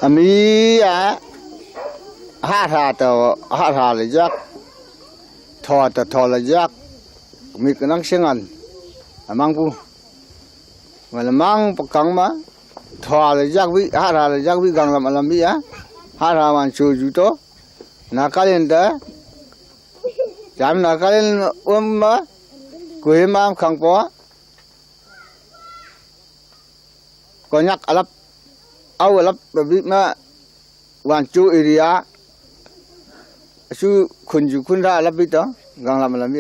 ami ha là giác thò là giác mi cái năng sinh ăn mang bu mà là mang bậc căng mà thò là giác vi ha là giác vi gang làm mi ha man chu ju to na kalen da jam na kalen mà quê mang khang po có nhắc alap alap bị mà hoàn chu area su khun ra alap bị đó gang làm gì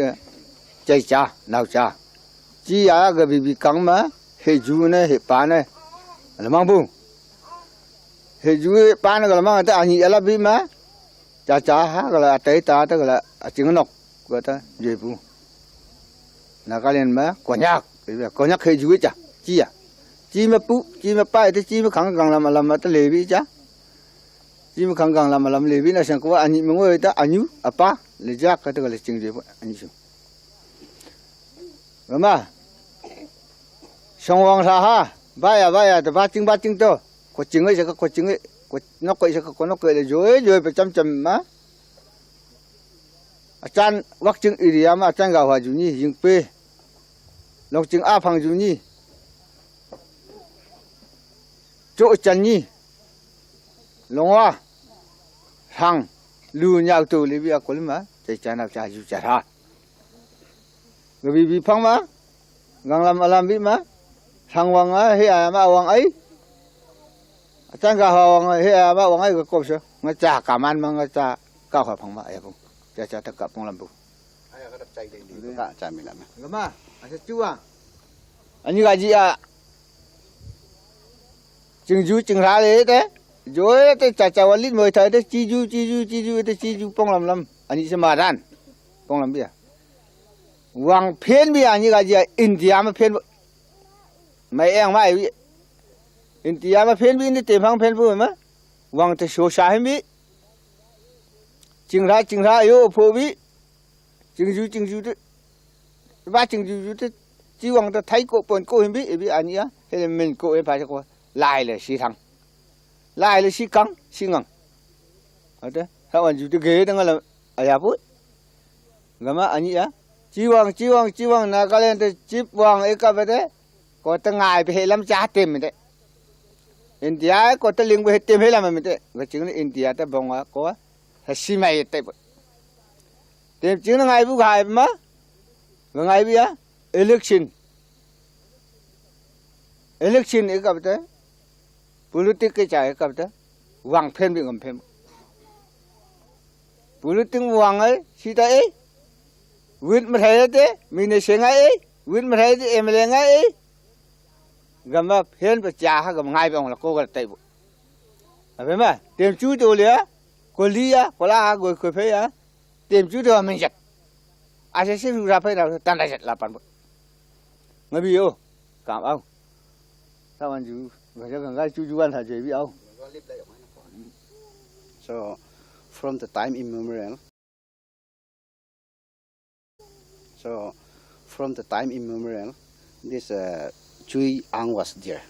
chạy cha nào cha chỉ cái bị căng mà hệ chú này hệ pa này là mang bu hệ chú pa này là mang ta anh alap bị mà cha ha gọi là tới ta tức là trứng nọc gọi ta dễ bu là cái liền mà có nhắc hệ chú cha chỉ mà pu chỉ mà pai thì chỉ mà khăng gang làm ta lệ bị cha chỉ mà khăng gang làm lệ bị là sang có anh mình ngồi ta anh apa lệ giác cái tức là chừng gì vậy anh chứ mà song hoàng sa ha baya ta ba chừng to có chừng ấy có chừng ấy có nó cười là rồi phải chăm mà chan vắc chừng area mà chan gạo hòa chú nhi dùng pe lộc chừng a phang chú nhi chỗ chân nhi long hoa hàng lưu nhau tụ lý bia của mà chạy cha nào cha chú cha ha người bị phong mà gang làm bị mà thằng hoàng á hay mà hoàng ấy chân gà hoàng hay mà hoàng ấy có cột sao mà cha cảm ơn mà cha cao khỏi phong mà ấy không cha tất cả phong làm bù ai có đập chạy đi cả cha mình làm người mà chú à anh như cái gì à chừng ra đấy thế rồi thế chả lít mười thời thế chi du phong làm anh sẽ mà đan phong làm gì à hoàng phiên bây giờ như cái gì India mà phiên mấy em mai India mà phiên bây đi tìm hàng phiên vui mà hoàng thì số sai hết bị chừng ra yêu phô bị chừng du thế ba chừng du thế chỉ hoàng ta thấy cô bọn cô hết bị anh nhá thế là mình cô ấy phải cho cô lại là xí thằng lại là xí căng xí ngang ở đây sao anh chụp cái ghế đó là ở nhà bút ngắm á anh nhá chi hoàng na cái lên thì chip hoàng ấy cái vậy có từng ngày bị hệ làm cha tìm mình đấy India có từng liên hệ tìm hệ làm mình đấy cái chứng là India ta bông á có hay xí mày đấy tìm chứng là ngày bữa ngày mà ngày bây giờ election ấy cái vậy politik cái trái cái vậy hoàng phèn bị ngầm phèn politik hoàng ấy chỉ thấy win mà thấy thế mình sẽ ngay win mà thấy thế em lại ngay gầm mà phèn bị trả ha gầm ngay bằng là cô cái tay bộ phải mà tìm chú tôi liền cô lia cô la cô phải á tìm chú tôi mình giật ai sẽ ra phải nào tan đại giật là bạn ngay bây giờ cảm ơn sao anh chú người cho người chú ăn thà chơi biết không so from the time immemorial this Chui Ang was there,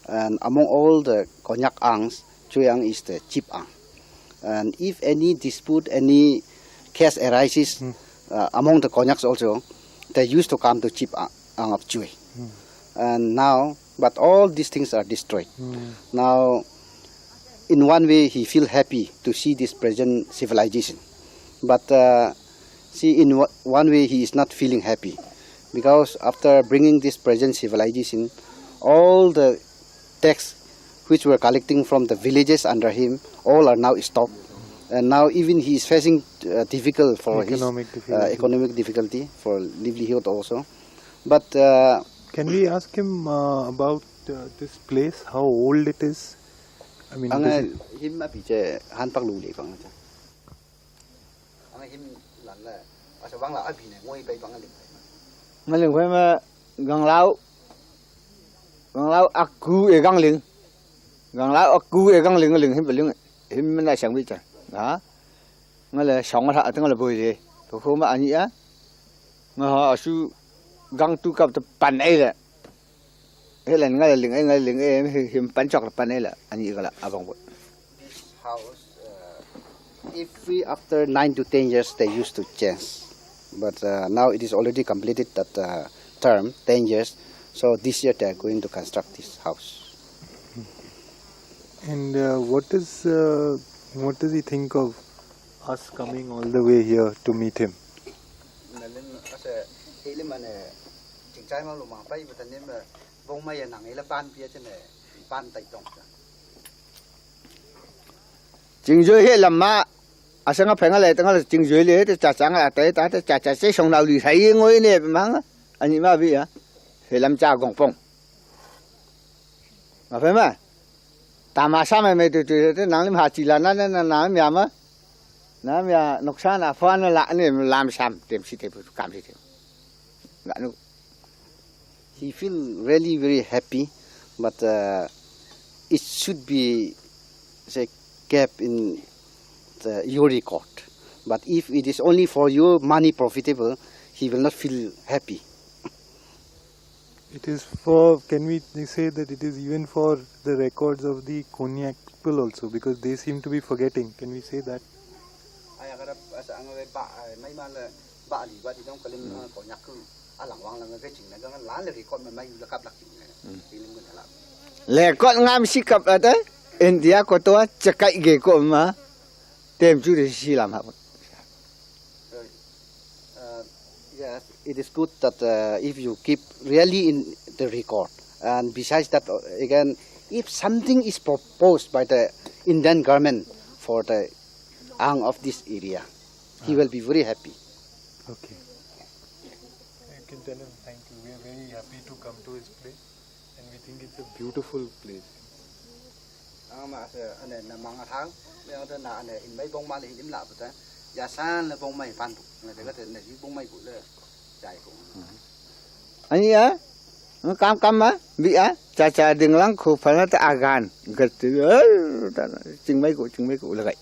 and among all the Konyak Angs, Chui Ang is the chief Ang, and if any dispute, any case arises among the Konyaks also, they used to come to chief Ang of Chui, and now but all these things are destroyed. Now in one way he feel happy to see this present civilization, but see in one way he is not feeling happy, because after bringing this present civilization, all the tax which were collecting from the villages under him, all are now stopped, and now even he is facing difficult for economic difficulty for livelihood also. But can we ask him about this place, how old it is? I mean, him mà bị che han pak lu le phang cha. Him lan la, asa wang la ai bi ne ngoi bai phang le. Mà liền phải mà gần lão aku ở gần lão aku ở gần liền him mình lại sang biết chả, đó, mà là sống ở thượng là bồi gì, tôi không mà anh nhỉ, mà họ su gần tu cập tập bản ấy là helan ngal ling him pancok panela ani kala abang bo. This house, if after 9 to 10 years they used to change, but now it is already completed that term 10 years. So this year they are going to construct this house. And what does he think of us coming all the way here to meet him? Chính dưới hệ làm mà, sang cái phèn này, tăng là chính dưới này, thì chả sáng là tới chả sẽ sống nào đi thấy ngôi này mang, anh em mà bị à, hệ làm cha gồng phong, mà phải mà, ta mà sao mày từ nắng lên hà chỉ là nắng nhà mà, nắng nhà nóc san là phan là lạ này làm sam tìm gì tìm cảm gì tìm, lạ nữa. He feel really very happy, but it should be say kept in your record. But if it is only for your money profitable, he will not feel happy. It is for, can we say that it is even for the records of the Konyak people also, because they seem to be forgetting. Can we say that? Lẽ con ngam si cặp ở đấy, India có tôi chắc cái ghế của mà, tìm chú để si làm hả? Yes, it is good that if you keep really in the record, and besides that, again, if something is proposed by the Indian government for the Ang of this area, he will be very happy. Okay. You can tell him thank you. We are very happy to come to his place, and we think it's a beautiful place. Anh á, nó cam á, bị á, chả đừng lăng khổ phải là ta gan, gật từ chừng mấy cụ là vậy.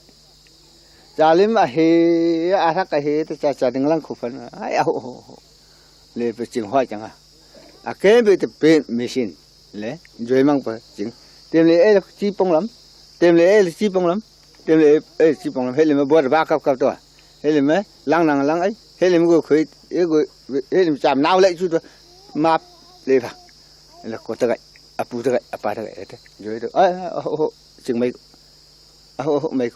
Chả lên mà hề, thắc cái hề, chả đừng lăng khổ phải là, ai ảo, lấy về chừng hoa chẳng à, cái bị tập bên machine, lấy, rồi mang về chừng, tìm lấy là chi bông lắm, tìm lấy là chi bông lắm, tìm lấy chi bông lắm, hết lấy mà bớt ba cặp thôi, hết lấy mà lăng ấy, hết lấy mà khơi, hết lấy chạm nào lại chút thôi. Map lấy vào là có tất cả, apa tất cả, đấy, rồi đó, chừng mấy, mấy